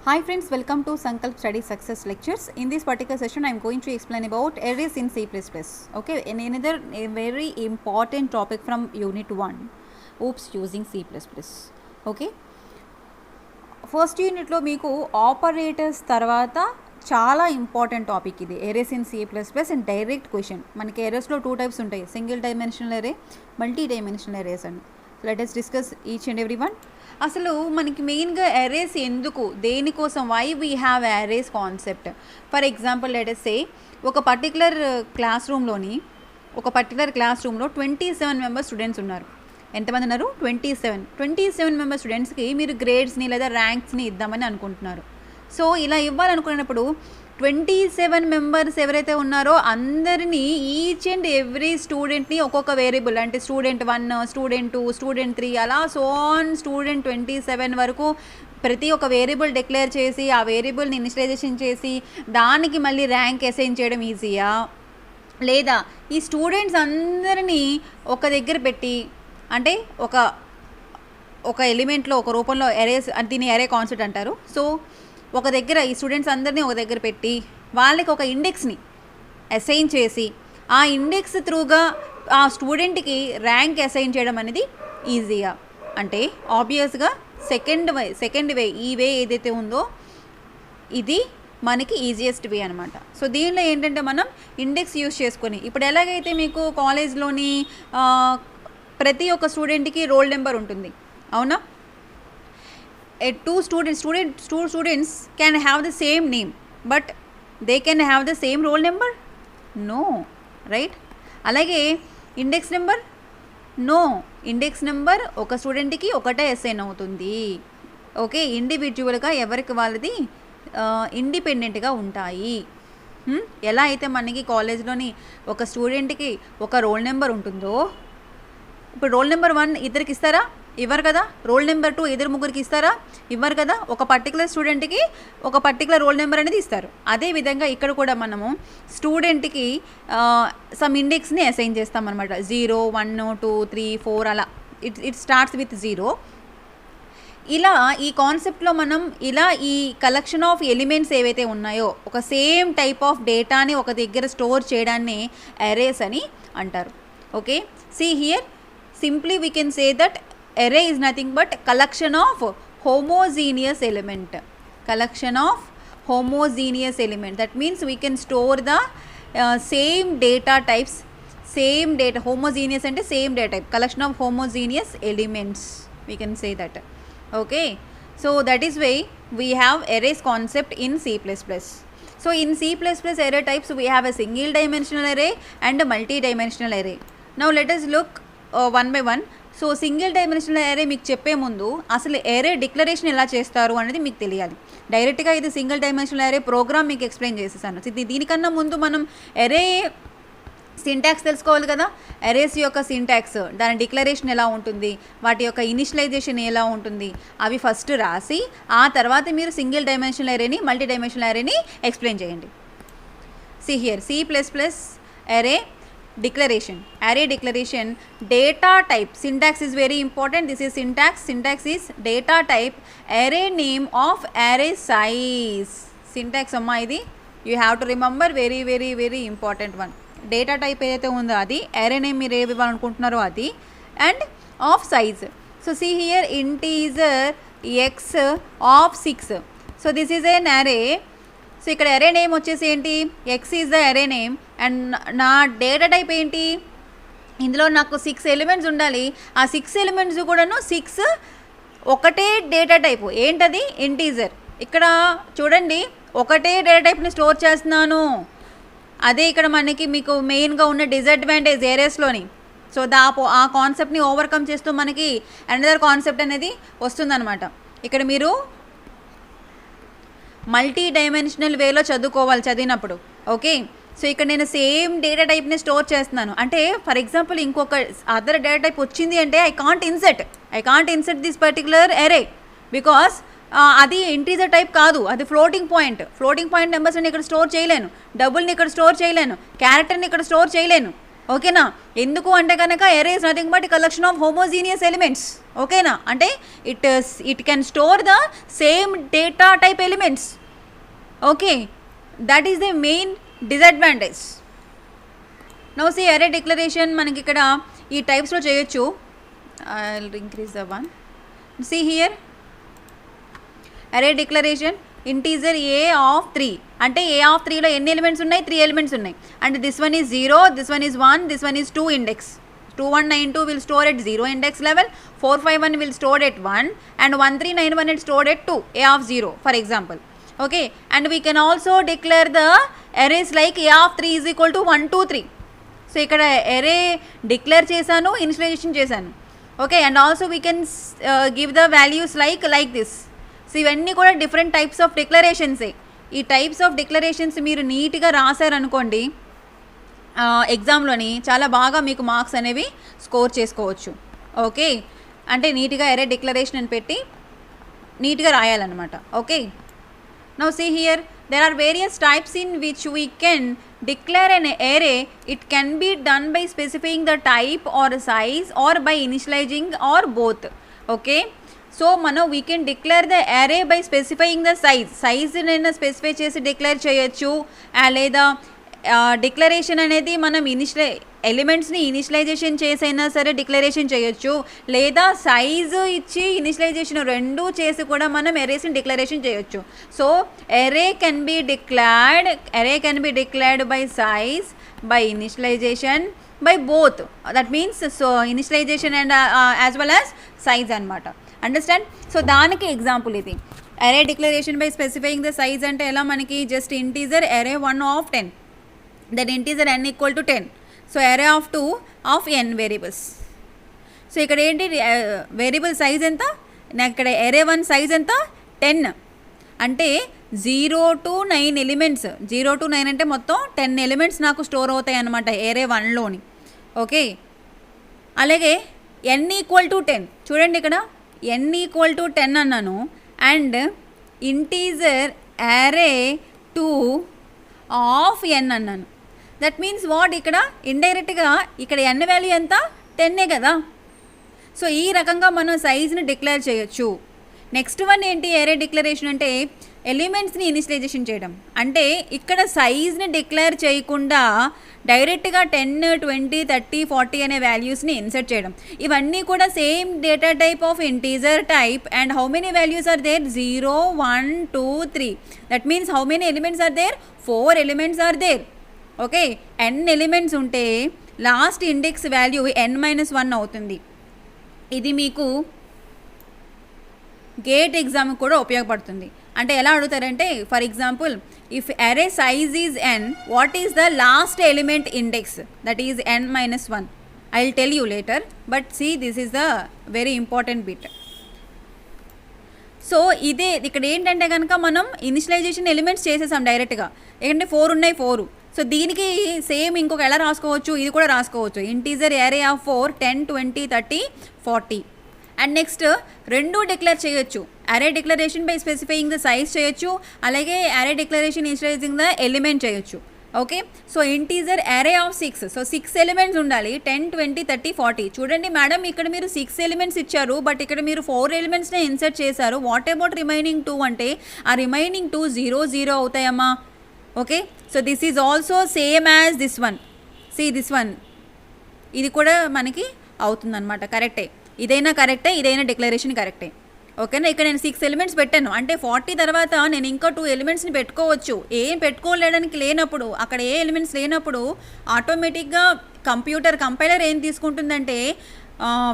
Hi friends, welcome to Sankalp Study Success Lectures. In this particular session, I am going to explain about arrays in C++. Okay, and another a very important topic from Unit 1. Oops, using C++. Okay. First యూనిట్లో మీకు operators తర్వాత చాలా important topic ఇది arrays in C++ and direct question. మనకి ఎరేస్లో 2 types ఉంటాయి, single dimensional array, multi dimensional arrays అని. Let us discuss each and every one. అసలు మనకి మెయిన్గా ఎరేస్ ఎందుకు, దేనికోసం, why we have arrays concept. For example let us say ఒక పర్టికులర్ క్లాస్ రూమ్లో 27 మెంబర్స్ స్టూడెంట్స్ ఉన్నారు. ఎంతమంది ఉన్నారు? 27 మెంబర్ స్టూడెంట్స్కి మీరు గ్రేడ్స్ని లేదా ర్యాంక్స్ని ఇద్దామని అనుకుంటున్నారు. సో ఇలా ఇవ్వాలనుకున్నప్పుడు 27 మెంబర్స్ ఎవరైతే ఉన్నారో అందరినీ ఈచ్ అండ్ ఎవ్రీ స్టూడెంట్ని ఒక్కొక్క వేరియబుల్, అంటే స్టూడెంట్ 1, స్టూడెంట్ 2, స్టూడెంట్ 3 అలా సో ఆన్ స్టూడెంట్ 27 వరకు ప్రతి ఒక్క వేరియబుల్ డిక్లేర్ చేసి ఆ వేరియబుల్ని ఇనిషియలైజేషన్ చేసి దానికి మళ్ళీ ర్యాంక్ అసైన్ చేయడం ఈజీయా, లేదా ఈ స్టూడెంట్స్ అందరినీ ఒక దగ్గర పెట్టి, అంటే ఒక ఎలిమెంట్లో ఒక రూపంలో ఎరేస్, దీన్ని ఎరే కాన్సెప్ట్ అంటారు. సో ఒక దగ్గర ఈ స్టూడెంట్స్ అందరినీ ఒక దగ్గర పెట్టి వాళ్ళకి ఒక ఇండెక్స్ని అసైన్ చేసి ఆ ఇండెక్స్ త్రూగా ఆ స్టూడెంట్కి ర్యాంక్ అసైన్ చేయడం అనేది ఈజీగా, అంటే ఆబ్వియస్గా సెకండ్ వే ఈ వే ఏదైతే ఉందో ఇది మనకి ఈజియెస్ట్ వే అనమాట. సో దీనిలో ఏంటంటే మనం ఇండెక్స్ యూజ్ చేసుకొని, ఇప్పుడు ఎలాగైతే మీకు కాలేజ్లోని ప్రతి ఒక్క స్టూడెంట్కి రోల్ నెంబర్ ఉంటుంది, అవునా? two students can have the same name, but they can have the same roll number? No, right? అలాగే index number? No, index number ఒక స్టూడెంట్కి ఒకటే అసైన్ అవుతుంది. ఓకే, ఇండివిజువల్గా ఎవరికి వాళ్ళది ఇండిపెండెంట్గా ఉంటాయి. ఎలా అయితే మనకి కాలేజ్లోని ఒక స్టూడెంట్కి ఒక రోల్ నెంబర్ ఉంటుందో, ఇప్పుడు రోల్ నెంబర్ 1 ఇద్దరికి ఇస్తారా? ఇవ్వరు కదా. రోల్ నెంబర్ 2 ఇద్దరు ముగ్గురికి ఇస్తారా? ఇవ్వరు కదా. ఒక పర్టికులర్ స్టూడెంట్కి ఒక పర్టికులర్ రోల్ నెంబర్ అనేది ఇస్తారు. అదేవిధంగా ఇక్కడ కూడా మనము స్టూడెంట్కి సమ్ ఇండెక్స్ని అసైన్ చేస్తామన్నమాట. 0, 1, 2, 3, 4 అలా ఇట్ స్టార్ట్స్ విత్ 0. ఇలా ఈ కాన్సెప్ట్లో మనం ఇలా ఈ కలెక్షన్ ఆఫ్ ఎలిమెంట్స్ ఏవైతే ఉన్నాయో ఒక సేమ్ టైప్ ఆఫ్ డేటాని ఒక దగ్గర స్టోర్ చేయడాన్ని అరేస్ అని అంటారు. Okay, see here, simply we can say that array is nothing but collection of homogeneous element. That means we can store the same data types, same data, homogeneous and same data type, collection of homogeneous elements, we can say that. Okay, so that is why we have arrays concept in C++. So in C++ array types we have a single dimensional array and a multi-dimensional array. Now let us look one by one. So single dimensional ఎరే మీకు చెప్పే ముందు అసలు ఎరే declaration ఎలా చేస్తారు అనేది మీకు తెలియాలి. డైరెక్ట్గా ఇది సింగిల్ డైమెన్షనల్ ఎరే ప్రోగ్రామ్ మీకు ఎక్స్ప్లెయిన్ చేసేసాను. దీనికన్నా ముందు మనం ఎరే సింటాక్స్ తెలుసుకోవాలి కదా. ఎరేస్ యొక్క సింటాక్స్, దాని డిక్లరేషన్ ఎలా ఉంటుంది, వాటి యొక్క ఇనిషియలైజేషన్ ఎలా ఉంటుంది, అవి ఫస్ట్ రాసి ఆ తర్వాత మీరు సింగిల్ డైమెన్షనల్ ఎరేని మల్టీ డైమెన్షనల్ ఎరేని ఎక్స్ప్లెయిన్ చేయండి. See here, C++ array declaration, data type, syntax is very important. This is syntax is data type, array name of array size. Syntax amma idi you have to remember, very very very important one. Data type ఏదైతే ఉందో అది, array name మీరు ఏవి ఇవ్వాలనుకుంటున్నారో అది, and of size. So see here, integer x of 6. So this is an array. So ఇక్కడ array name వచ్చేసి ఏంటి? X is the అరే నేమ్. అండ్ నా డేటా టైప్ ఏంటి? ఇందులో నాకు 6 ఎలిమెంట్స్ ఉండాలి. ఆ 6 ఎలిమెంట్స్ కూడాను 6 ఒకటే డేటా టైపు. ఏంటది? ఇంటీజర్. ఇక్కడ చూడండి, ఒకటే డేటా టైప్ని స్టోర్ చేస్తున్నాను. అదే ఇక్కడ మనకి మీకు మెయిన్గా ఉన్న డిసడ్వాంటేజ్ ఏరియాస్లోని. సో ఆ కాన్సెప్ట్ని ఓవర్కమ్ చేస్తూ మనకి అనదర్ కాన్సెప్ట్ అనేది వస్తుందన్నమాట. ఇక్కడ మీరు మల్టీ డైమెన్షనల్ వేలో చదివినప్పుడు. ఓకే, సో ఇక్కడ నేను సేమ్ డేటా టైప్ని స్టోర్ చేస్తున్నాను. అంటే ఫర్ ఎగ్జాంపుల్ ఇంకొక అదర్ డేటా టైప్ వచ్చింది అంటే I can't insert this particular array, because అది ఇంటీజర్ టైప్ కాదు, అది ఫ్లోటింగ్ పాయింట్ నెంబర్స్ని ఇక్కడ స్టోర్ చేయలేను, డబుల్ని ఇక్కడ స్టోర్ చేయలేను, క్యారెక్టర్ని ఇక్కడ స్టోర్ చేయలేను. ఓకేనా. ఎందుకు అంటే కనుక array is nothing but collection of homogeneous elements. ఓకేనా, అంటే it can store the same data type elements. Okay, that is the main disadvantage. Now see array declaration మనకి ఇక్కడ ఈ టైప్స్లో చేయొచ్చు. I will increase the one. See here array declaration integer a of 3 అంటే ఏ of 3లో ఎన్ని elements ఉన్నాయి? 3 elements ఉన్నాయి. And this one is 0, this one is 1, this one is 2 index. 2192 will store at 0 index level, 451 will store at 1, and 1391 is stored at 2, a of 0 for example. Okay, and we can also declare the arrays like a of 3 is equal to 1 2 3. So ఇక్కడ array declare చేశాను, initialization చేశాను. Okay, and also we can give the values like this. So ఇవన్నీ కూడా different types of డిక్లరేషన్సే. ఈ types of declarations మీరు నీట్గా రాశారనుకోండి ఎగ్జామ్లోని, చాలా బాగా మీకు మార్క్స్ అనేవి స్కోర్ చేసుకోవచ్చు. ఓకే, అంటే నీట్గా ఎరే డిక్లరేషన్ అని పెట్టి నీట్గా రాయాలన్నమాట. Okay, now see here there are various types in which we can declare an array. It can be done by specifying the type or size or by initializing or both. Okay, so మనం we can declare the అరే by specifying the size నైనా specify చేసి declare చేయొచ్చు, లేదా declaration అనేది మనం ఎలిమెంట్స్ని initialisation చేసైనా సరే డిక్లరేషన్ చేయొచ్చు, లేదా సైజు ఇచ్చి ఇనిషియలైజేషన్ రెండూ చేసి కూడా మనం ఎరేస్ని డిక్లరేషన్ చేయొచ్చు. So array can be declared by size, by initialization, by both. That means so initialization and as well as size అనమాట. అండర్స్టాండ్? సో దానికి ఎగ్జాంపుల్ ఇది. Array declaration by specifying the size అంటే ఎలా, మనకి just integer array 1 of 10, then integer n equal to 10. So array of 2 of n variables. So ఇక్కడ ఏంటి variable size ఎంత, నాకు ఇక్కడ అరే 1 సైజ్ ఎంత 10, అంటే 0 to 9 ఎలిమెంట్స్. 0 to 9 అంటే మొత్తం 10 ఎలిమెంట్స్ నాకు స్టోర్ అవుతాయి అన్నమాట అరే 1లోని. ఓకే, అలాగే n ఈక్వల్ టు 10 చూడండి, ఇక్కడ n ఈక్వల్ టు 10 అన్నాను, అండ్ ఇంటీజర్ అరే 2 ఆఫ్ n అన్నాను. దట్ మీన్స్ వాట్, ఇక్కడ ఇండైరెక్ట్గా ఇక్కడ n వాల్యూ ఎంత 10 కదా. సో ఈ రకంగా మనం సైజ్ని డిక్లేర్ చేయొచ్చు. నెక్స్ట్ వన్ ఏంటి అరే డిక్లరేషన్ అంటే ఎలిమెంట్స్ని ఇనిషియలైజేషన్ చేయడం. అంటే ఇక్కడ సైజ్ని డిక్లేర్ చేయకుండా డైరెక్ట్గా 10, 20, 30, 40 అనే వాల్యూస్ని ఇన్సర్ట్ చేయడం. ఇవన్నీ కూడా same data type of integer type. And how many values are there? 0, 1, 2, 3. That means how many elements are there? 4 elements are there. Okay, n elements ఉంటే లాస్ట్ ఇండెక్స్ వాల్యూ n-1 అవుతుంది. ఇది మీకు గేట్ ఎగ్జామ్ కూడా ఉపయోగపడుతుంది. అంటే ఎలా అడుగుతారంటే, for example if array size is n, what is the last element index? That is n-1. I will tell you later, but see this is the very important bit. So ఇదే ఇక్కడ ఏంటంటే కనుక మనం ఇనిషియలైజేషన్ ఎలిమెంట్స్ చేసేసాం డైరెక్ట్గా. ఏంటంటే 4 ఉన్నాయి, 4. So దీనికి సేమ్ ఇంకొక ఎలా రాసుకోవచ్చు, ఇది కూడా రాసుకోవచ్చు. ఇంటీజర్ అరే ఆఫ్ 4, 10, 20, 30, 40. అండ్ నెక్స్ట్ రెండు డిక్లేర్ చేయొచ్చు. అరే declaration by specifying the size చేయొచ్చు, అలాగే అరే డిక్లరేషన్ ఇనిషియలైజింగ్ ద ఎలిమెంట్ చేయొచ్చు. ఓకే, సో ఇంటీజర్ అరే ఆఫ్ 6. సో 6 ఎలిమెంట్స్ ఉండాలి, 10, 20, 30, 40. చూడండి మేడం, ఇక్కడ మీరు 6 ఎలిమెంట్స్ ఇచ్చారు, బట్ ఇక్కడ మీరు 4 ఎలిమెంట్స్నే ఇన్సర్ట్ చేశారు. వాట్ అబౌట్ రిమైనింగ్ 2 అంటే ఆ రిమైనింగ్ 2 0 0 అవుతాయమ్మా. Okay, so this is also same as this one. See this one, ఇది కూడా మనకి అవుతుందన్నమాట. కరెక్టే, ఇదైనా కరెక్టే, ఇదైనా డిక్లరేషన్ కరెక్టే. ఓకేనా, ఇక్కడ నేను 6 ఎలిమెంట్స్ పెట్టాను, అంటే 40 తర్వాత నేను ఇంకా 2 ఎలిమెంట్స్ని పెట్టుకోవచ్చు. ఏం పెట్టుకోలేడానికి లేనప్పుడు, అక్కడ ఏ ఎలిమెంట్స్ లేనప్పుడు ఆటోమేటిక్గా కంపైలర్ ఏం తీసుకుంటుందంటే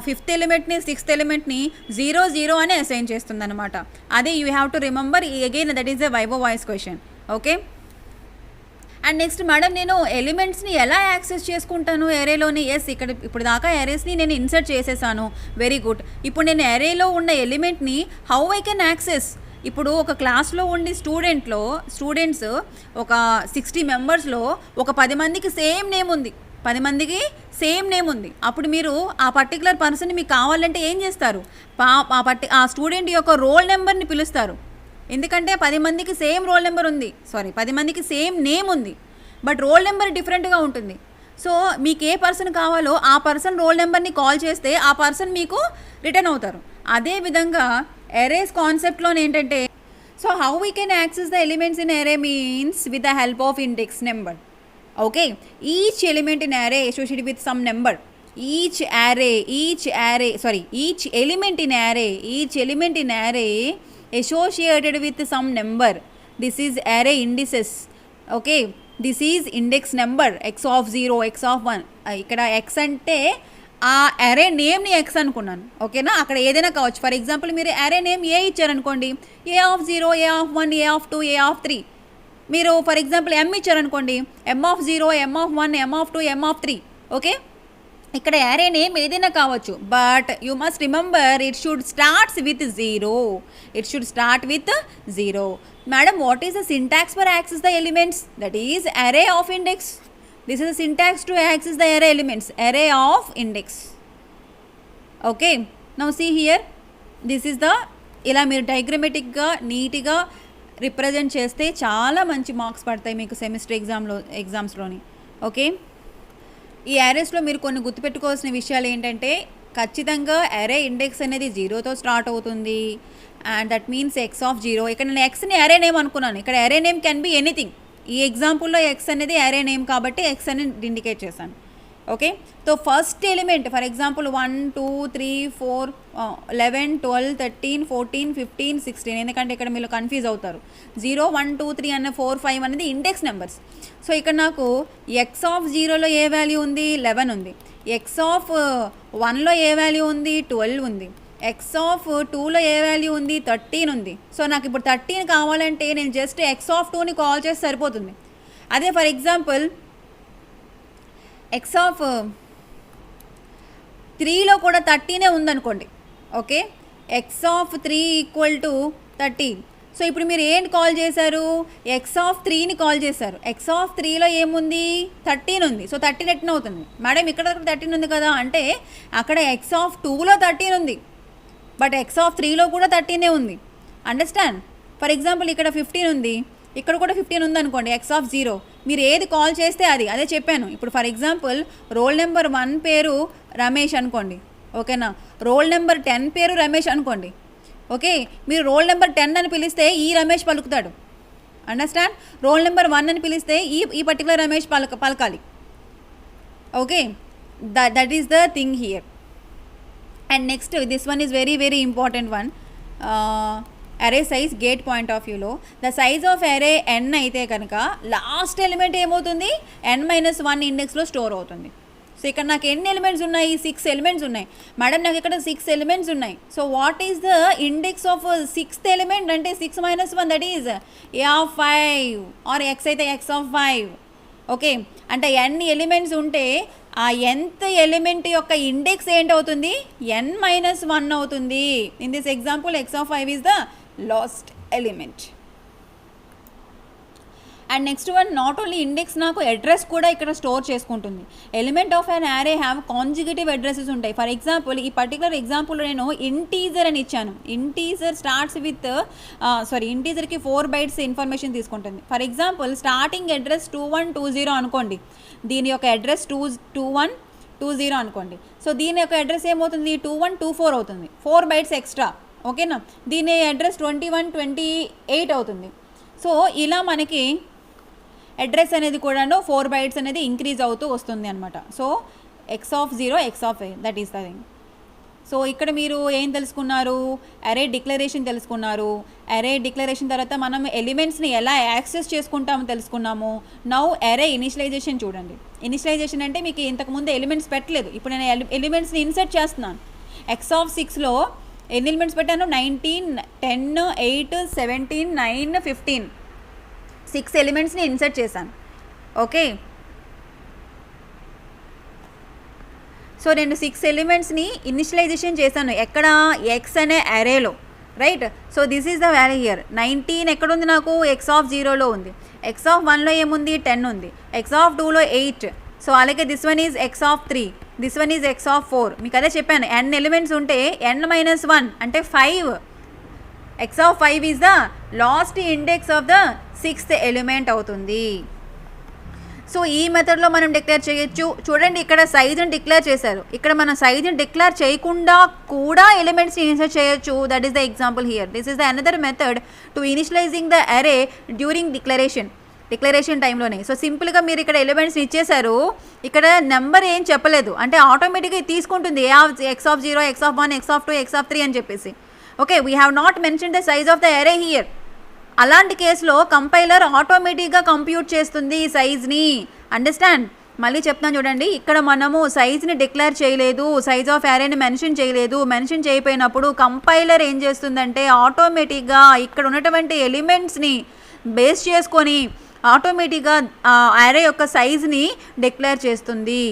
5th ఎలిమెంట్ని 6th ఎలిమెంట్ని 0 0 అని అసైన్ చేస్తుంది అనమాట. అదే you have to remember again, that is the vivo voice question. Okay, and next madam నేను ఎలిమెంట్స్ని ఎలా యాక్సెస్ చేసుకుంటాను ఎరేలోని? ఎస్, ఇక్కడ ఇప్పుడు దాకా ఎరేస్ని నేను ఇన్సర్ట్ చేసేసాను, వెరీ గుడ్. ఇప్పుడు నేను ఎరేలో ఉన్న ఎలిమెంట్ని హౌ ఐ కెన్ యాక్సెస్? ఇప్పుడు ఒక క్లాస్లో ఉండి స్టూడెంట్స్ ఒక 60 మెంబర్స్లో ఒక 10 మందికి సేమ్ నేమ్ ఉంది, 10 మందికి సేమ్ నేమ్ ఉంది. అప్పుడు మీరు ఆ పర్టికులర్ పర్సన్ మీకు కావాలంటే ఏం చేస్తారు? ఆ స్టూడెంట్ యొక్క రోల్ నెంబర్ని పిలుస్తారు. ఎందుకంటే 10 మందికి సేమ్ రోల్ నెంబర్ ఉంది, 10 మందికి సేమ్ నేమ్ ఉంది, బట్ రోల్ నెంబర్ డిఫరెంట్గా ఉంటుంది. సో మీకు ఏ పర్సన్ కావాలో ఆ పర్సన్ రోల్ నెంబర్ని కాల్ చేస్తే ఆ పర్సన్ మీకు రిటర్న్ అవుతారు. అదేవిధంగా అరేస్ కాన్సెప్ట్లో ఏంటంటే, so how we can access the elements in array means with the help of index number. Okay, each element in array associated with some number. each element in array associated with some number. This is array indices. Okay, this is index number x of 0, x of 1. ఇక్కడ x అంటే ఆ అరే నేమ్ని x అనుకున్నాను. ఓకేనా, అక్కడ ఏదైనా కావచ్చు. For example మీరు అరే నేమ్ ఏ ఇచ్చారనుకోండి, a of 0, a of 1, a of 2, a of 3. మీరు ఫర్ ఎగ్జాంపుల్ m ఇచ్చారనుకోండి, m of 0, m of 1, m of 2, m of 3. Okay, ఇక్కడ అరే నేమ్ ఏదైనా కావచ్చు, but you must remember it should starts with 0. It should start with 0. Madam, what is the syntax for access the elements? That is array of index. This is the syntax to access the array elements, array of index. Okay, now see here, this is the, ఇలా మీరు డయాగ్రమెటిక్గా నీట్గా represent చేస్తే చాలా మంచి marks పడతాయి మీకు semester ఎగ్జామ్స్లోని. Okay, ఈ అరేస్లో మీరు కొన్ని గుర్తుపెట్టుకోవాల్సిన విషయాలు ఏంటంటే, ఖచ్చితంగా అరే ఇండెక్స్ అనేది 0తో స్టార్ట్ అవుతుంది. And that means X of 0. ఇక్కడ నేను ఎక్స్ని అరే నేమ్ అనుకున్నాను. ఇక్కడ array name can be anything. ఈ ఎగ్జాంపుల్లో ఎక్స్ అనేది అరే నేమ్ కాబట్టి ఎక్స్ అని ఇండికేట్ చేశాను. Okay, so first element for example 1, 2, 3, 4, 11, 12, 13, 14, 15, 16. ఎందుకంటే ఇక్కడ మీరు కన్ఫ్యూజ్ అవుతారు. 0, 1, 2, 3 అన్న 4, 5 అనేది ఇండెక్స్ నెంబర్స్. సో ఇక్కడ నాకు ఎక్స్ ఆఫ్ 0లో ఏ వాల్యూ ఉంది? 11 ఉంది. ఎక్స్ ఆఫ్ 1లో ఏ వాల్యూ ఉంది? 12 ఉంది. ఎక్స్ ఆఫ్ 2లో ఏ వాల్యూ ఉంది? 13 ఉంది. సో నాకు ఇప్పుడు 13 కావాలంటే నేను జస్ట్ ఎక్స్ ఆఫ్ 2ని కాల్ చేస్తే సరిపోతుంది. అదే ఫర్ ఎగ్జాంపుల్ ఎక్స్ ఆఫ్ 3లో కూడా 13 ఉందనుకోండి. Okay, X of 3 equal to 13. So ఇప్పుడు మీరు ఏంటి కాల్ చేశారు? ఎక్స్ ఆఫ్ 3ని కాల్ చేశారు. ఎక్స్ ఆఫ్ 3లో ఏముంది? 13 ఉంది. సో 13 ఎట్లా అవుతుంది? మేడం ఇక్కడ 13 ఉంది కదా అంటే, అక్కడ ఎక్స్ ఆఫ్ 2లో 13 ఉంది, బట్ ఎక్స్ ఆఫ్ 3లో కూడా 13 ఉంది. అండర్స్టాండ్? ఫర్ ఎగ్జాంపుల్ ఇక్కడ 15 ఉంది, ఇక్కడ కూడా 15 ఉందనుకోండి. ఎక్స్ ఆఫ్ 0 మీరు ఏది కాల్ చేస్తే అది, అదే చెప్పాను. ఇప్పుడు ఫర్ ఎగ్జాంపుల్ రోల్ నెంబర్ 1 పేరు రమేష్ అనుకోండి. ఓకేనా, రోల్ నెంబర్ 10 పేరు రమేష్ అనుకోండి. ఓకే, మీరు రోల్ నెంబర్ 10 అని పిలిస్తే ఈ రమేష్ పలుకుతాడు. అండర్స్టాండ్? రోల్ నెంబర్ 1 అని పిలిస్తే ఈ పర్టికులర్ రమేష్ పలకాలి. Okay, that is the thing here. And next this one is very very important one. అరే సైజ్ గేట్ పాయింట్ ఆఫ్ వ్యూలో ద సైజ్ ఆఫ్ అరే n అయితే కనుక లాస్ట్ ఎలిమెంట్ ఏమవుతుంది? n-1 ఇండెక్స్లో స్టోర్ అవుతుంది. సో ఇక్కడ నాకు ఎన్ని ఎలిమెంట్స్ ఉన్నాయి? 6 ఎలిమెంట్స్ ఉన్నాయి. మేడం నాకు ఇక్కడ 6 ఎలిమెంట్స్ ఉన్నాయి. So what is the index of 6th element అంటే 6-1, that is a of 5 or x అయితే x ఆఫ్ 5. ఓకే, అంటే n ఎలిమెంట్స్ ఉంటే ఆ nth ఎలిమెంట్ యొక్క ఇండెక్స్ ఏంటవుతుంది? n-1 అవుతుంది. In this example x of 5 is the last element. And next one, not only index, నాకు address కూడా ఇక్కడ స్టోర్ చేసుకుంటుంది. Element of an array have conjugative addresses ఉంటాయి. ఫర్ ఎగ్జాంపుల్ ఈ పర్టికులర్ ఎగ్జాంపుల్లో నేను ఇంటీజర్ అని ఇచ్చాను. ఇంటీజర్ స్టార్ట్స్ విత్ ఇంటీజర్కి 4 bytes ఇన్ఫర్మేషన్ తీసుకుంటుంది. ఫర్ ఎగ్జాంపుల్ స్టార్టింగ్ అడ్రస్ 2120 అనుకోండి. దీని యొక్క అడ్రస్ 2120 అనుకోండి. సో దీని యొక్క అడ్రస్ ఏమవుతుంది? 2124 అవుతుంది. 4 bytes ఎక్స్ట్రా. ఓకేనా, దీని అడ్రస్ 2128 అవుతుంది. సో ఇలా మనకి అడ్రస్ అనేది కూడాను 4 bytes అనేది ఇంక్రీజ్ అవుతూ వస్తుంది అనమాట. So X of 0, X of 8, that is the thing. So ఇక్కడ మీరు ఏం తెలుసుకున్నారు? అరే డిక్లరేషన్ తెలుసుకున్నారు. అరే డిక్లరేషన్ తర్వాత మనం ఎలిమెంట్స్ని ఎలా యాక్సెస్ చేసుకుంటామో తెలుసుకున్నాము. నౌ అరే ఇనిషియలైజేషన్ చూడండి. ఇనిషియలైజేషన్ అంటే మీకు ఇంతకుముందు ఎలిమెంట్స్ పెట్టలేదు, ఇప్పుడు నేను ఎలిమెంట్స్ని ఇన్సర్ట్ చేస్తున్నాను. ఎక్స్ ఆఫ్ 6లో ఎన్ని ఎలిమెంట్స్ పెట్టాను? 19, 10, 8, 17, 9, 15. 6 ఎలిమెంట్స్ని ఇన్సర్ట్ చేశాను. ఓకే, సో నేను 6 ఎలిమెంట్స్ని ఇనిషియలైజేషన్ చేశాను. ఎక్కడ? ఎక్స్ అనే అరేలో, right? So this is the value here. 19 ఎక్కడుంది? నాకు ఎక్స్ ఆఫ్ 0లో ఉంది. ఎక్స్ ఆఫ్ 1లో ఏముంది? 10 ఉంది. ఎక్స్ ఆఫ్ 2లో 8. సో అలాగే this one is X of 3, this one is X of 4. మీకు అదే చెప్పాను, n ఎలిమెంట్స్ ఉంటే n-1 అంటే 5. X of 5 is the last index of the 6th element అవుతుంది. సో ఈ మెథడ్లో మనం డిక్లేర్ చేయొచ్చు. చూడండి ఇక్కడ సైజుని డిక్లేర్ చేశారు, ఇక్కడ మనం సైజుని డిక్లేర్ చేయకుండా కూడా ఎలిమెంట్స్ని ఇన్సర్ట్ చేయొచ్చు. That is the example here. This is the another method to initialising the అరే డ్యూరింగ్ డిక్లరేషన్ టైంలోనే. సో సింపుల్గా మీరు ఇక్కడ ఎలిమెంట్స్ని ఇచ్చేశారు, ఇక్కడ నెంబర్ ఏం చెప్పలేదు, అంటే ఆటోమేటిక్గా తీసుకుంటుంది X of 0, X of 1, X of 2, X of 3 అని చెప్పేసి. Okay, we have not mention the size of the అరే హియర్. అలాంటి కేసులో కంపైలర్ ఆటోమేటిక్గా కంప్యూట్ చేస్తుంది ఈ సైజ్ని. అండర్స్టాండ్? మళ్ళీ చెప్తాను చూడండి, ఇక్కడ మనము సైజ్ని డిక్లేర్ చేయలేదు, సైజ్ ఆఫ్ అరేని మెన్షన్ చేయలేదు. మెన్షన్ చేయకపోయినప్పుడు కంపైలర్ ఏం చేస్తుందంటే ఆటోమేటిక్గా ఇక్కడ ఉన్నటువంటి ఎలిమెంట్స్ని బేస్ చేసుకొని ఆటోమేటిక్గా అరే యొక్క సైజ్ని డిక్లేర్ చేస్తుంది.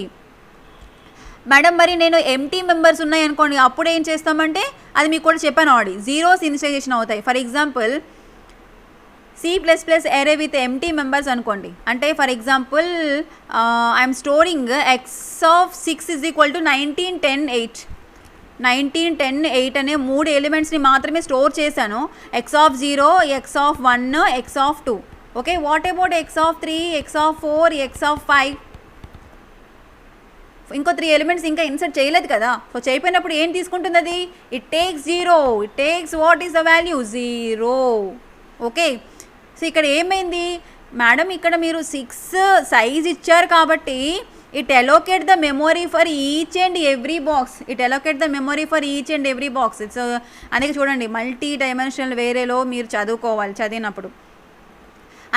మేడం మరి నేను ఎంటీ మెంబర్స్ ఉన్నాయి అనుకోండి, అప్పుడు ఏం చేస్తామంటే అది మీకు కూడా చెప్పాను ఆల్రెడీ, జీరోస్ ఇనిషియలైజేషన్ అవుతాయి. ఫర్ ఎగ్జాంపుల్ C++ అరే విత్ ఎంటీ మెంబర్స్ అనుకోండి, అంటే for example I'm storing X of 6 is equal to 19, 10, 8. 19, 10, 8 అనే 3 ఎలిమెంట్స్ని మాత్రమే స్టోర్ చేశాను. X of 0, X of 1, X of 2. Okay, what about X of 3, X of 4, X of 5? ఇంకో 3 elements ఇంకా insert చేయలేదు కదా. సో చేయకపోయినప్పుడు ఏం తీసుకుంటుంది అది? It takes 0. It takes what is the value? 0. Okay, so ఇక్కడ ఏమైంది మేడం, ఇక్కడ మీరు 6 సైజ్ ఇచ్చారు కాబట్టి it allocate the memory for each and every box. It's అందుకే చూడండి మల్టీ డైమెన్షనల్ వేరేలో మీరు చదివినప్పుడు.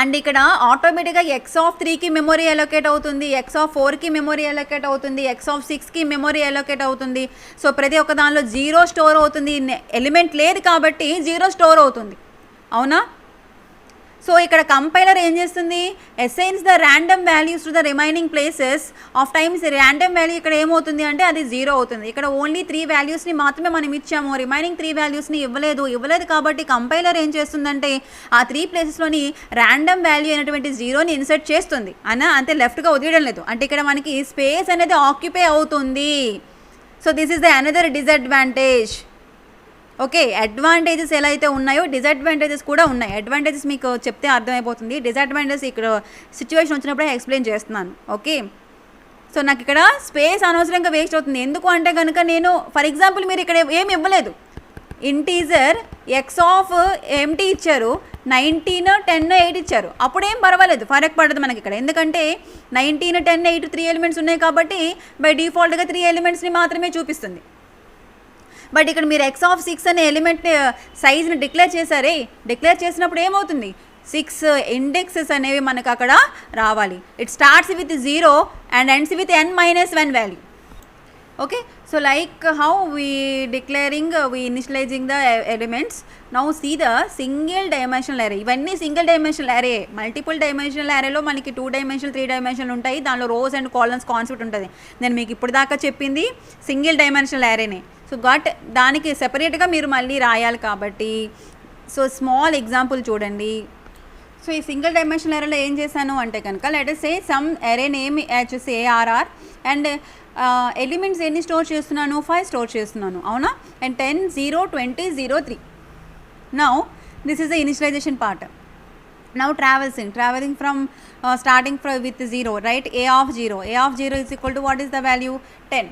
అండ్ ఇక్కడ ఆటోమేటిక్గా ఎక్స్ ఆఫ్ 3కి మెమొరీ అలోకేట్ అవుతుంది, ఎక్స్ ఆఫ్ 4కి మెమొరీ అలోకేట్ అవుతుంది, ఎక్స్ ఆఫ్ 6కి మెమొరీ అలోకేట్ అవుతుంది. సో ప్రతి ఒక్క దానిలో 0 స్టోర్ అవుతుంది. ఎలిమెంట్ లేదు కాబట్టి 0 స్టోర్ అవుతుంది, అవునా? సో ఇక్కడ కంపైలర్ ఏం చేస్తుంది? Assigns the random values to the remaining places of times. Random value ఇక్కడ ఏమవుతుంది అంటే అది 0 అవుతుంది. ఇక్కడ ఓన్లీ 3 వాల్యూస్ని మాత్రమే మనం ఇచ్చాము, రిమైనింగ్ 3 వాల్యూస్ని ఇవ్వలేదు కాబట్టి కంపైలర్ ఏం చేస్తుందంటే ఆ 3 ప్లేసెస్లోని ర్యాండమ్ వాల్యూ అయినటువంటి 0ని ఇన్సర్ట్ చేస్తుంది అంతే, లెఫ్ట్గా వదిలేయడం లేదు. అంటే ఇక్కడ మనకి స్పేస్ అనేది ఆక్యుపై అవుతుంది. So this is the another disadvantage. Okay, advantages ఎలా అయితే ఉన్నాయో డిసడ్వాంటేజెస్ కూడా ఉన్నాయి. అడ్వాంటేజెస్ మీకు చెప్తే అర్థమైపోతుంది, డిసడ్వాంటేజెస్ ఇక్కడ సిచ్యువేషన్ వచ్చినప్పుడే ఎక్స్ప్లెయిన్ చేస్తున్నాను. ఓకే, సో నాకు ఇక్కడ స్పేస్ అనవసరంగా వేస్ట్ అవుతుంది. ఎందుకు అంటే కనుక నేను ఫర్ ఎగ్జాంపుల్ మీరు ఇక్కడ ఏమి ఇవ్వలేదు, ఇంటీజర్ ఎక్స్ ఆఫ్ ఎంటీ ఇచ్చారు, 19, 10, 8 ఇచ్చారు, అప్పుడేం పర్వాలేదు, ఫరక్ పడదు మనకి ఇక్కడ. ఎందుకంటే 19, 10, 8 3 ఎలిమెంట్స్ ఉన్నాయి కాబట్టి బై డిఫాల్ట్గా 3 ఎలిమెంట్స్ని మాత్రమే చూపిస్తుంది. బట్ ఇక్కడ మీరు ఎక్స్ ఆఫ్ 6 అనే ఎలిమెంట్ సైజ్ని డిక్లేర్ చేసినప్పుడు ఏమవుతుంది? 6 ఇండెక్సెస్ అనేవి మనకు అక్కడ రావాలి. It starts with 0 and ends with n-1 value. Okay, so like how we initializing the elements. Now see the single dimensional array. ఇవన్నీ single dimensional array. Multiple dimensional అరేలో మనకి 2 డైమెన్షనల్ 3 డైమెన్షనల్ ఉంటాయి, దానిలో రోస్ అండ్ కాలమ్స్ కాన్సెప్ట్ ఉంటుంది. నేను మీకు ఇప్పుడు దాకా చెప్పింది సింగిల్ డైమెన్షనల్ అరేనే. సో దానికి సెపరేట్గా మీరు మళ్ళీ రాయాలి కాబట్టి. సో స్మాల్ ఎగ్జాంపుల్ చూడండి. సో ఈ సింగిల్ డైమెన్షనల్ అరేలో ఏం చేశాను అంటే కనుక లెట్ us say సమ్ అరే నేమ్ వచ్చేసి ARR అండ్ ఎలిమెంట్స్ ఎన్ని స్టోర్ చేస్తున్నాను? 5 స్టోర్ చేస్తున్నాను, అవునా? And 10, 0, 20, 0, 3. Now this is the initialization part. Now traversing from starting with 0, right? A of 0 is equal to what is the value? 10.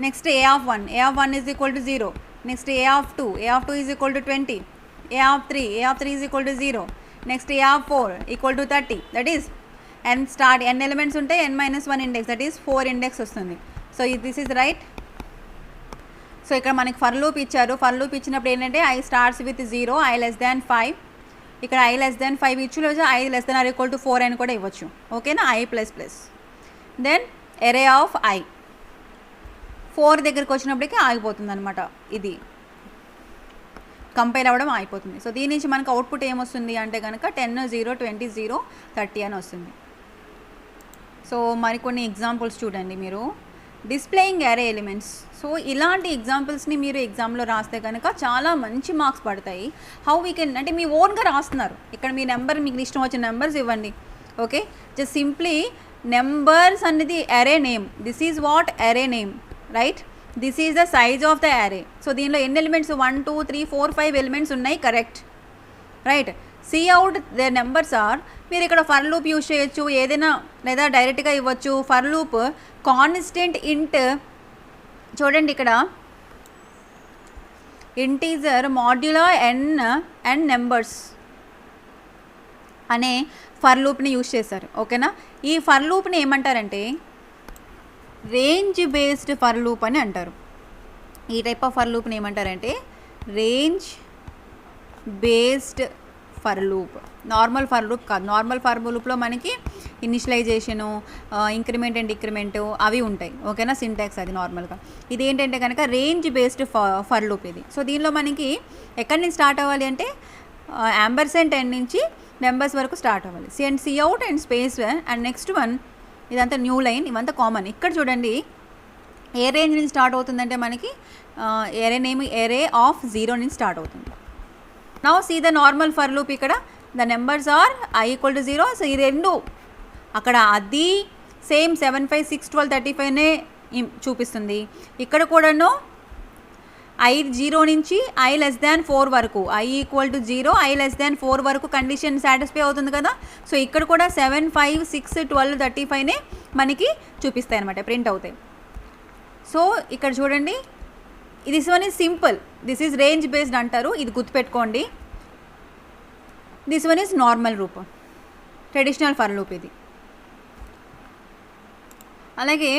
Next A of 1 is equal to 0. Next A of 2 is equal to 20. A of 3 is equal to 0. Next A of 4 equal to 30. That is n elements unte n-1 index, that is 4 index వస్తుంది. So this is right. So ఇక్కడ మనకి for loop ఇచ్చారు. For loop ఇచ్చినప్పుడు ఏంటంటే I starts with 0, I less than 5. ఇక్కడ I less than 5 ఇచ్చు, లేదా I less than or equal to 4 అని కూడా ఇవ్వచ్చు. ఓకేనా? I plus then array of I 4 దగ్గరికి వచ్చినప్పటికీ ఆగిపోతుంది అనమాట, ఇది కంపైల్ అవ్వడం ఆగిపోతుంది. సో దీని నుంచి మనకు అవుట్పుట్ ఏమొస్తుంది అంటే కనుక 10, 0, 20, 0, 30 అని వస్తుంది. సో మరికొన్ని ఎగ్జాంపుల్స్ చూడండి మీరు. డిస్ప్లేయింగ్ అరే ఎలిమెంట్స్. సో ఇలాంటి ఎగ్జాంపుల్స్ని మీరు ఎగ్జామ్లో రాస్తే కనుక చాలా మంచి మార్క్స్ పడతాయి. హౌ వీ కెన్ అంటే మీ ఓన్గా రాస్తున్నారు, ఇక్కడ మీ నెంబర్ మీకు ఇష్టం వచ్చిన నెంబర్స్ ఇవ్వండి. ఓకే, జస్ట్ సింప్లీ నెంబర్స్ అనేది array name. This is what array name, right? This is the size of the array. So దీనిలో ఎన్ని ఎలిమెంట్స్? 1, 2, 3, 4, 5 ఎలిమెంట్స్ ఉన్నాయి, correct, right? C out the numbers are, మీరు ఇక్కడ ఫర్ లూప్ యూజ్ చేయొచ్చు ఏదైనా, లేదా డైరెక్ట్గా ఇవ్వచ్చు. ఫర్ లూప్ కాన్స్టెంట్ ఇంట్, చూడండి ఇక్కడ ఇంటీజర్ మాడ్యులా ఎన్ అండ్ నెంబర్స్ అనే ఫర్ లూప్ని యూజ్ చేశారు. ఓకేనా, ఈ ఫర్ లూప్ని ఏమంటారంటే రేంజ్ బేస్డ్ ఫర్ లూప్ అని అంటారు. ఈ టైప్ ఆఫ్ ఫర్ లూప్ని ఏమంటారంటే range based for loop. Normal for loop కాదు. నార్మల్ ఫర్ లూప్లో మనకి ఇనిషియలైజేషను, ఇంక్రిమెంట్ అండ్ డిక్రిమెంట్ అవి ఉంటాయి. ఓకేనా, సింటాక్స్ అది నార్మల్గా. ఇది ఏంటంటే కనుక రేంజ్ బేస్డ్ ఫర్ లూప్ ఇది. సో దీనిలో మనకి ఎక్కడి నుంచి స్టార్ట్ అవ్వాలి అంటే యాంబర్సెంట్ 10 నుంచి నెంబర్స్ వరకు స్టార్ట్ అవ్వాలి. C out and space and next one, ఇదంతా న్యూ లైన్, ఇవంతా కామన్. ఇక్కడ చూడండి ఏ రేంజ్ నుంచి స్టార్ట్ అవుతుందంటే మనకి ఏరే నేమ్ ఏరే ఆఫ్ 0 నుంచి స్టార్ట్ అవుతుంది. Now see the normal for loop. ఇక్కడ ద నెంబర్స్ ఆర్ i = 0. సో ఈ రెండు అక్కడ అది సేమ్ 7, 5, 6, 12, 35నే చూపిస్తుంది. ఇక్కడ కూడాను i 0 నుంచి i <4 వరకు, i = 0, i <4 వరకు కండిషన్ సాటిస్ఫై అవుతుంది కదా. సో ఇక్కడ కూడా 7, 5, 6, 12, 35నే మనకి చూపిస్తాయి అనమాట, ప్రింట్ అవుతాయి. సో ఇక్కడ చూడండి, this one is simple, this is range based అంటారు, ఇది గుర్తుపెట్టుకోండి. This one is normal loop, traditional for loop ఇది. అలాగే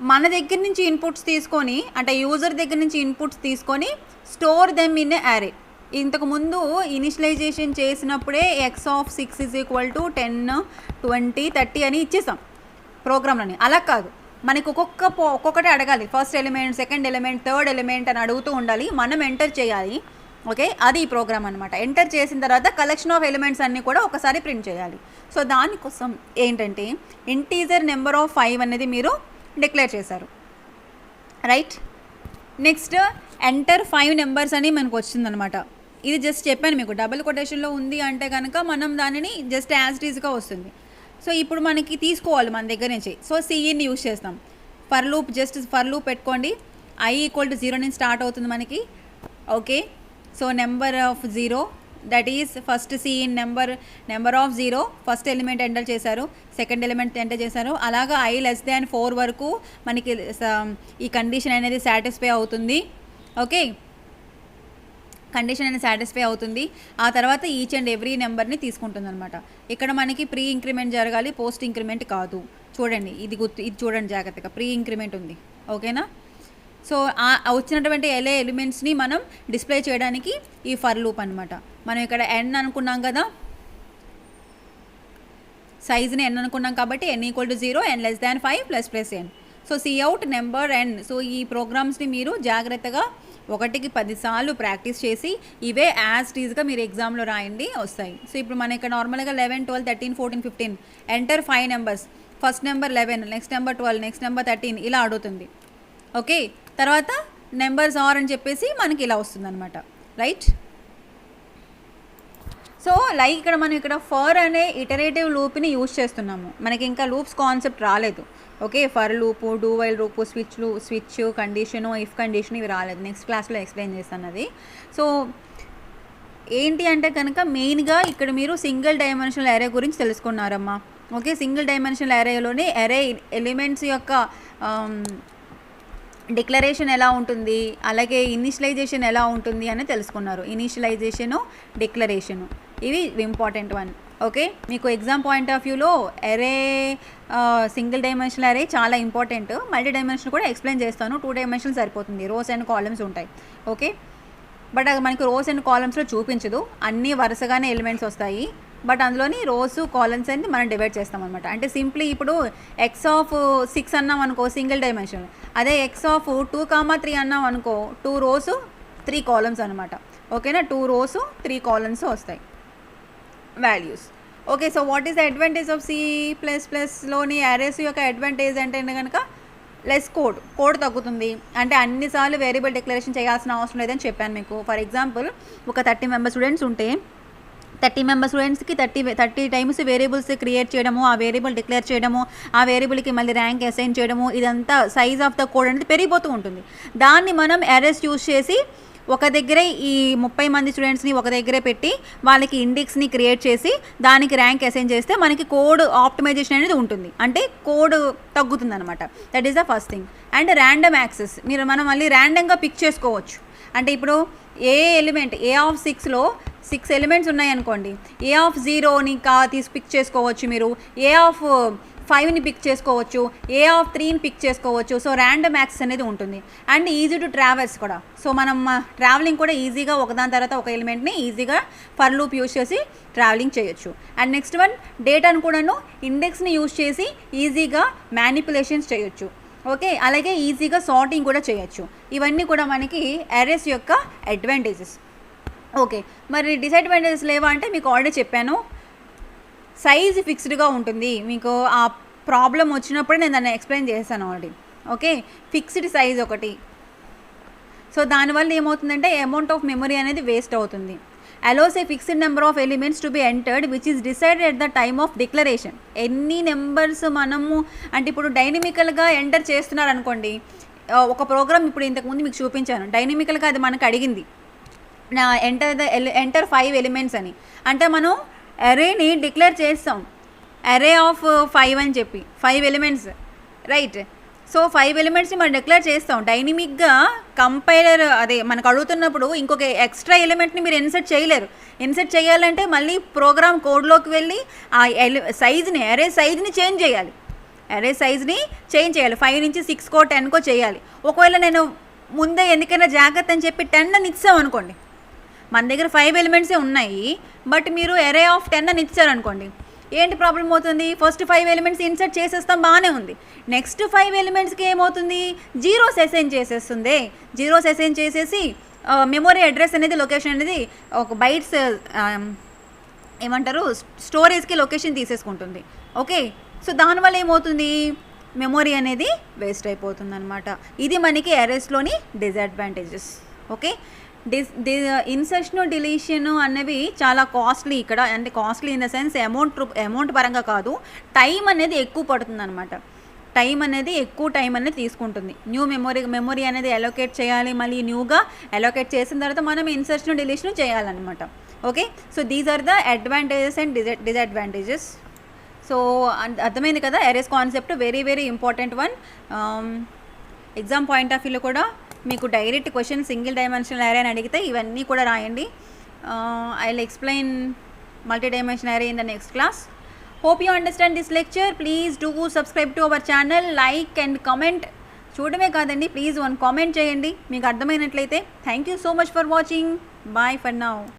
మన దగ్గర నుంచి ఇన్పుట్స్ తీసుకొని, అంటే యూజర్ దగ్గర నుంచి ఇన్పుట్స్ తీసుకొని స్టోర్ దెమ్ ఇన్ ఏ యారే. ఇంతకుముందు ఇనిషియలైజేషన్ చేసినప్పుడే x(6) = 10, 20, 30 అని ఇచ్చేసాం ప్రోగ్రామ్లని. అలా కాదు, మనకి ఒక్కొక్కటి అడగాలి. First element, second element, third element అని అడుగుతూ ఉండాలి. మనం ఎంటర్ చేయాలి. ఓకే, అది ఈ ప్రోగ్రామ్ అనమాట. ఎంటర్ చేసిన తర్వాత కలెక్షన్ ఆఫ్ ఎలిమెంట్స్ అన్నీ కూడా ఒకసారి ప్రింట్ చేయాలి. సో దానికోసం ఏంటంటే ఇంటీజర్ నెంబర్ ఆఫ్ 5 అనేది మీరు డిక్లేర్ చేశారు, రైట్. నెక్స్ట్ ఎంటర్ 5 నెంబర్స్ అని మనకు వచ్చిందనమాట. ఇది జస్ట్ చెప్పాను మీకు, డబుల్ కొటేషన్లో ఉంది అంటే కనుక మనం దానిని జస్ట్ యాజ్ ఇట్ ఈజ్గా వస్తుంది. సో ఇప్పుడు మనకి తీసుకోవాలి మన దగ్గర నుంచి. సో సిఇని యూజ్ చేస్తాం. For loop, just for loop పెట్టుకోండి. i = 0 నుంచి స్టార్ట్ అవుతుంది మనకి. Okay, so number of 0, that is first cin number of 0, first element enter చేశారు, సెకండ్ ఎలిమెంట్ ఎంటర్ చేశారు. అలాగా i <4 వరకు మనకి ఈ కండిషన్ అనేది సాటిస్ఫై అవుతుంది. ఓకే, కండిషన్ అనేది సాటిస్ఫై అవుతుంది. ఆ తర్వాత ఈచ్ అండ్ ఎవ్రీ నెంబర్ని తీసుకుంటుంది అనమాట. ఇక్కడ మనకి ప్రీ ఇంక్రిమెంట్ జరగాలి, పోస్ట్ ఇంక్రిమెంట్ కాదు. చూడండి, ఇది చూడండి జాగ్రత్తగా, ప్రీ ఇంక్రిమెంట్ ఉంది. ఓకేనా, సో వచ్చినటువంటి ఎలిమెంట్స్ని మనం డిస్ప్లే చేయడానికి ఈ ఫర్ లూప్ అనమాట. మనం ఇక్కడ n అనుకున్నాం కదా, సైజ్ని n అనుకున్నాం కాబట్టి n = 0, n <5 + n. So C out number n. So ఈ ప్రోగ్రామ్స్ని మీరు జాగ్రత్తగా 1కి 10 సార్లు ప్రాక్టీస్ చేసి ఇవే యాజ్ టీజ్గా మీరు ఎగ్జామ్లో రాయండి, వస్తాయి. సో ఇప్పుడు మన ఇక్కడ నార్మల్గా 11, 12, 13, 14, 15 enter 5 numbers. First number 11, next number 12, next number 13 ఇలా అడుగుతుంది. ఓకే, తర్వాత నెంబర్స్ ఆర్ అని చెప్పేసి మనకి ఇలా వస్తుంది అనమాట, రైట్. సో లైక్ ఇక్కడ మనం ఇక్కడ ఫర్ అనే ఇటరేటివ్ లూప్ని యూజ్ చేస్తున్నాము. మనకి ఇంకా లూప్స్ కాన్సెప్ట్ రాలేదు. Okay, for loop, do while loop, switch condition, if condition ఇవి రాలేదు. నెక్స్ట్ క్లాస్లో ఎక్స్ప్లెయిన్ చేస్తాను అది. సో ఏంటి అంటే కనుక మెయిన్గా ఇక్కడ మీరు సింగిల్ డైమెన్షనల్ అరే గురించి తెలుసుకున్నారమ్మా. ఓకే, సింగిల్ డైమెన్షనల్ అరేలోనే అరే ఎలిమెంట్స్ యొక్క డిక్లరేషన్ ఎలా ఉంటుంది, అలాగే ఇనిషియలైజేషన్ ఎలా ఉంటుంది అని తెలుసుకున్నారు. ఇనిషియలైజేషను, డిక్లరేషను ఇవి ఇంపార్టెంట్ వన్. ఓకే, మీకు ఎగ్జామ్ పాయింట్ ఆఫ్ వ్యూలో అరే సింగిల్ డైమెన్షనల్ అరే చాలా ఇంపార్టెంట్. మల్టీ డైమెన్షన్ కూడా ఎక్స్ప్లెయిన్ చేస్తాను. 2 డైమెన్షన్స్ సరిపోతుంది, రోస్ అండ్ కాలమ్స్ ఉంటాయి. ఓకే, బట్ అది మనకి రోస్ అండ్ కాలమ్స్లో చూపించదు, అన్నీ వరుసగానే ఎలిమెంట్స్ వస్తాయి. బట్ అందులోని రోస్ కాలమ్స్ అనేది మనం డివైడ్ చేస్తాం అనమాట. అంటే సింప్లీ ఇప్పుడు x(6) అన్నాం అనుకో సింగిల్ డైమెన్షన్, అదే x(2, 3) అన్నాం అనుకో 2 rows 3 columns అనమాట. ఓకేనా, 2 rows 3 columns వస్తాయి values. Okay, so what is the advantage of C++లోని అరేస్ యొక్క అడ్వాంటేజ్ అంటే కనుక లెస్ కోడ్ తగ్గుతుంది. అంటే అన్నిసార్లు వేరియబుల్ డిక్లరేషన్ చేయాల్సిన అవసరం లేదని చెప్పాను మీకు. ఫర్ ఎగ్జాంపుల్ ఒక 30 మెంబర్ స్టూడెంట్స్ ఉంటే 30 మెంబర్ స్టూడెంట్స్కి 30 టైమ్స్ వేరియబుల్స్ క్రియేట్ చేయడము, ఆ వేరియబుల్ డిక్లేర్ చేయడము, ఆ వేరియబుల్కి మళ్ళీ ర్యాంక్ అసైన్ చేయడము, ఇదంతా సైజ్ ఆఫ్ ద కోడ్ అనేది పెరిగిపోతూ ఉంటుంది. దాన్ని మనం అరేస్ యూజ్ చేసి ఒక దగ్గరే ఈ 30 మంది స్టూడెంట్స్ని ఒక దగ్గరే పెట్టి వాళ్ళకి ఇండెక్స్ని క్రియేట్ చేసి దానికి ర్యాంక్ అసైన్ చేస్తే మనకి కోడ్ ఆప్టిమైజేషన్ అనేది ఉంటుంది, అంటే కోడ్ తగ్గుతుంది అనమాట. That is the first thing. And random access, మనం మళ్ళీ ర్యాండమ్గా పిక్ చేసుకోవచ్చు. అంటే ఇప్పుడు ఏ ఎలిమెంట్ ఏ ఆఫ్ 6లో 6 ఎలిమెంట్స్ ఉన్నాయనుకోండి, ఏ ఆఫ్ 0ని తీసి పిక్ చేసుకోవచ్చు, మీరు ఏ ఆఫ్ 5ని పిక్ చేసుకోవచ్చు, ఏ ఆఫ్ 3ని పిక్ చేసుకోవచ్చు. సో ర్యాండమ్ యాక్సెస్ అనేది ఉంటుంది. అండ్ ఈజీ టు ట్రావెల్స్ కూడా. సో మనం ట్రావెలింగ్ కూడా ఈజీగా ఒకదాని తర్వాత ఒక ఎలిమెంట్ని ఈజీగా ఫర్ లూప్ యూజ్ చేసి ట్రావెలింగ్ చేయొచ్చు. అండ్ నెక్స్ట్ వన్, డేటాను కూడాను ఇండెక్స్ని యూజ్ చేసి ఈజీగా మ్యానిపులేషన్స్ చేయొచ్చు. ఓకే, అలాగే ఈజీగా సార్టింగ్ కూడా చేయొచ్చు. ఇవన్నీ కూడా మనకి అరేస్ యొక్క అడ్వాంటేజెస్. ఓకే, మరి డిసడ్వాంటేజెస్ లేవా అంటే మీకు ఆల్రెడీ చెప్పాను. సైజ్ ఫిక్స్డ్గా ఉంటుంది. మీకు ఆ ప్రాబ్లం వచ్చినప్పుడు నేను దాన్ని ఎక్స్ప్లెయిన్ చేశాను ఆల్రెడీ. ఓకే, ఫిక్స్డ్ సైజ్ ఒకటి. సో దానివల్ల ఏమవుతుందంటే అమౌంట్ ఆఫ్ మెమరీ అనేది వేస్ట్ అవుతుంది. Allows A fixed number of elements to be entered which is decided at the time of declaration. ఎన్ని నెంబర్స్ మనము అంటే ఇప్పుడు డైనమికల్గా ఎంటర్ చేస్తున్నారు అనుకోండి, ఒక ప్రోగ్రామ్ ఇప్పుడు ఇంతకుముందు మీకు చూపించాను, డైనమికల్గా అది మనకు అడిగింది ఎంటర్ 5 ఎలిమెంట్స్ అని. అంటే మనం అరేని డిక్లేర్ చేస్తాం, అరే ఆఫ్ 5 అని చెప్పి 5 ఎలిమెంట్స్, రైట్. సో 5 ఎలిమెంట్స్ని మనం డిక్లేర్ చేస్తాం. డైనమిక్గా కంపైలర్ అదే మనకు అడుగుతున్నప్పుడు ఇంకొక ఎక్స్ట్రా ఎలిమెంట్ని మీరు ఇన్సర్ట్ చేయలేరు. ఇన్సర్ట్ చేయాలంటే మళ్ళీ ప్రోగ్రామ్ కోడ్లోకి వెళ్ళి ఆ సైజ్ని అరే సైజ్ని చేంజ్ చేయాలి. అరే సైజ్ని చేంజ్ చేయాలి. 5 నుంచి 6కో 10కో చేయాలి. ఒకవేళ నేను ముందే ఎందుకైనా జాగ్రత్త అని చెప్పి 10 అని ఇచ్చాం అనుకోండి, మన దగ్గర 5 ఎలిమెంట్సే ఉన్నాయి, బట్ మీరు అరే ఆఫ్ 10 అని ఇచ్చారనుకోండి, ఏంటి ప్రాబ్లం అవుతుంది? ఫస్ట్ 5 ఎలిమెంట్స్ ఇన్సర్ట్ చేసేస్తాం, బాగానే ఉంది. నెక్స్ట్ 5 ఎలిమెంట్స్కి ఏమవుతుంది? జీరోస్ అసైన్ చేసేస్తుంది. జీరోస్ అసైన్ చేసేసి మెమొరీ అడ్రస్ అనేది లొకేషన్ అనేది ఒక బైట్స్ ఏమంటారు స్టోరేజ్కి లొకేషన్ తీసేసుకుంటుంది. ఓకే, సో దానివల్ల ఏమవుతుంది? మెమొరీ అనేది వేస్ట్ అయిపోతుంది అనమాట. ఇది మనకి అరేస్లోని డిసడ్వాంటేజెస్. ఓకే, ఇన్సర్షన్ డిలీషన్ అనేవి చాలా కాస్ట్లీ ఇక్కడ. అంటే costly in the sense amount పరంగా కాదు, టైం అనేది ఎక్కువ పడుతుంది అనమాట. టైం అనేది ఎక్కువ టైం అనేది తీసుకుంటుంది. న్యూ మెమొరీ అనేది అలోకేట్ చేయాలి, మళ్ళీ న్యూగా అలోకేట్ చేసిన తర్వాత మనం ఇన్సర్షన్ డిలీషన్ చేయాలన్నమాట. Okay, so these are the advantages and disadvantages. So అర్థమైంది కదా, arrays concept very very important one. Exam point of వ్యూలో కూడా మీకు డైరెక్ట్ క్వశ్చన్ సింగిల్ డైమెన్షనల్ అరే అని అడిగితే ఇవన్నీ కూడా రాయండి. I will explain multi dimensional array in the next class. Hope you understand this lecture. Please do subscribe to our channel, like and comment. చూడమే కాదండి, ప్లీజ్ 1 కామెంట్ చేయండి మీకు అర్థమైనట్లయితే. Thank you so much for watching. Bye for now.